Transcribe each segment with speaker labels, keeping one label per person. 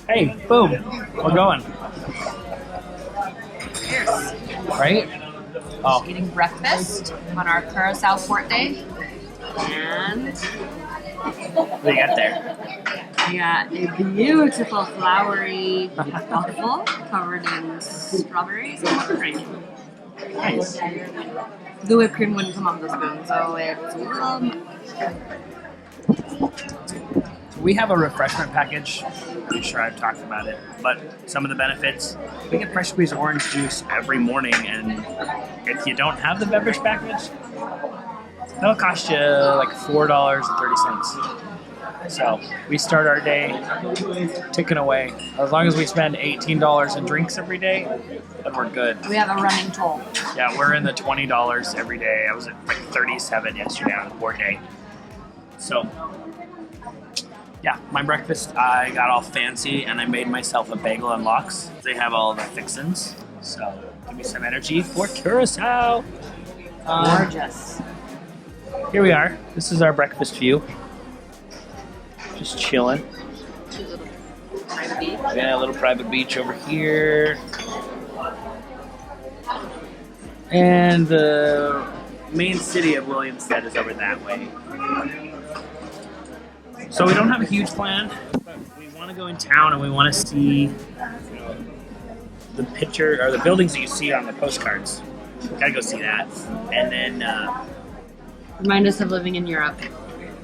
Speaker 1: Hey, boom, we're going.
Speaker 2: Cheers.
Speaker 1: Right? Oh,
Speaker 2: Eating breakfast on our Curacao port day. And
Speaker 1: what do you got there?
Speaker 2: we got a beautiful flowery waffle covered in strawberries and whipped cream.
Speaker 1: Nice.
Speaker 2: The whipped cream wouldn't come off the spoon, so it's
Speaker 1: We have a refreshment package. Pretty sure I've talked about it. But some of the benefits, we get fresh squeezed orange juice every morning, and if you don't have the beverage package, that'll cost you like $4.30. So we start our day ticking away. As long as we spend $18 in drinks every day, then we're good.
Speaker 2: we have a running toll.
Speaker 1: Yeah, we're in the $20 every day. I was at like 37 yesterday on the board day. So, yeah, my breakfast, I got all fancy and I made myself a bagel and lox. They have all the fixins. So, give me some energy for Curacao.
Speaker 2: Gorgeous.
Speaker 1: Here we are. This is our breakfast view. Just chilling.
Speaker 2: Cute little private beach.
Speaker 1: Yeah, a little private beach over here. And the main city of Willemstad is over that way. So we don't have a huge plan, but we want to go in town and we want to see the picture or the buildings that you see on the postcards. Gotta go see that. And then,
Speaker 2: Remind us of living in Europe.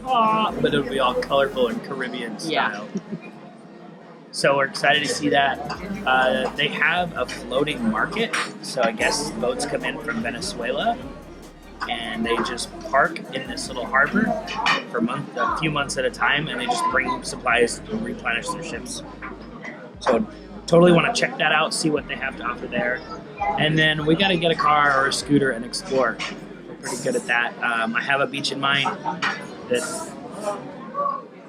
Speaker 1: but it'll be all colorful and Caribbean style.
Speaker 2: Yeah.
Speaker 1: So we're excited to see that. They have a floating market, so I guess boats come in from Venezuela, and they just park in this little harbor for a few months at a time, and they just bring supplies and replenish their ships. So totally want to check that out, see what they have to offer there. And then we got to get a car or a scooter and explore. We're pretty good at that. I have a beach in mind that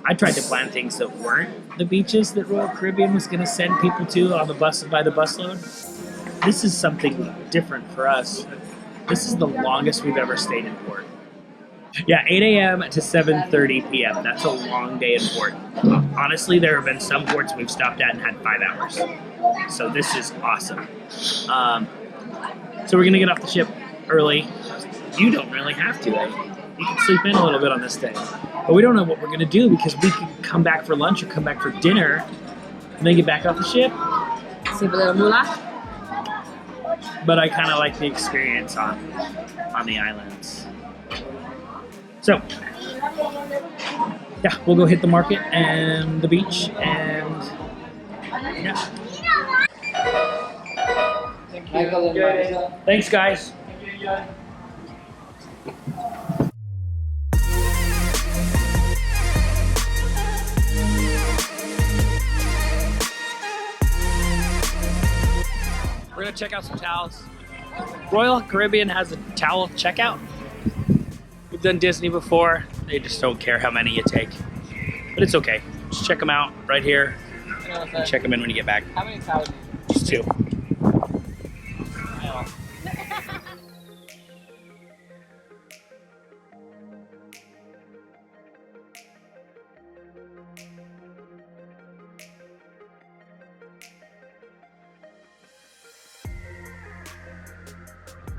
Speaker 1: I tried to plan things that weren't the beaches that Royal Caribbean was going to send people to on the bus by the busload. This is something different for us. This is the longest we've ever stayed in port. Yeah, 8 a.m. to 7:30 p.m. That's a long day in port. Honestly, there have been some ports we've stopped at and had 5 hours. So this is awesome. So we're going to get off the ship early. You don't really have to. You can sleep in a little bit on this thing. But we don't know what we're going to do because we can come back for lunch or come back for dinner and then get back off the ship.
Speaker 2: Save a little moolah.
Speaker 1: But I kind of like the experience on the islands. So, yeah, we'll go hit the market and the beach and yeah. Thanks, guys. We're gonna check out some towels. Royal Caribbean has a towel checkout. We've done Disney before. They just don't care how many you take. But it's okay. Just check them out right here. And check them in when you get back.
Speaker 3: How many towels?
Speaker 1: Just 2.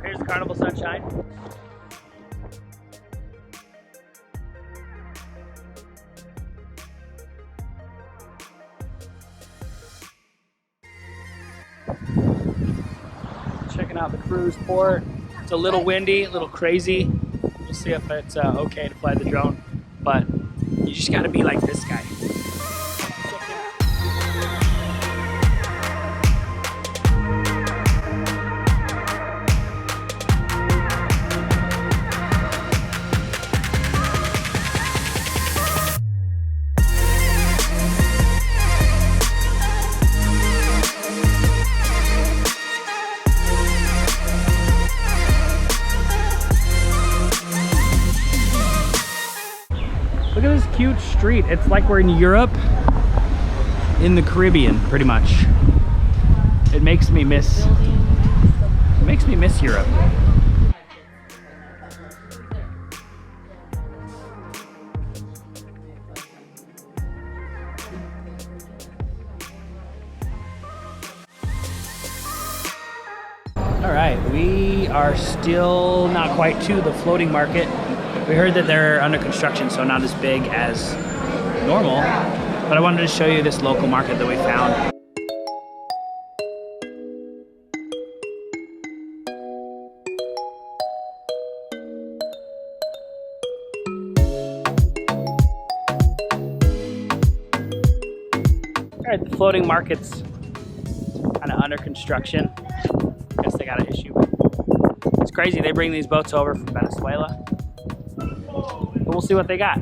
Speaker 1: Here's the Carnival Sunshine. Checking out the cruise port. It's a little windy, a little crazy. We'll see if it's okay to fly the drone, but you just gotta be like this guy. Look at this cute street. It's like we're in Europe, in the Caribbean, pretty much. It makes me miss Europe. All right, we are still not quite to the floating market. We heard that they're under construction, so not as big as normal, but I wanted to show you this local market that we found. All right, the floating market's kind of under construction. Guess they got an issue. It's crazy, they bring these boats over from Venezuela. But we'll see what they got.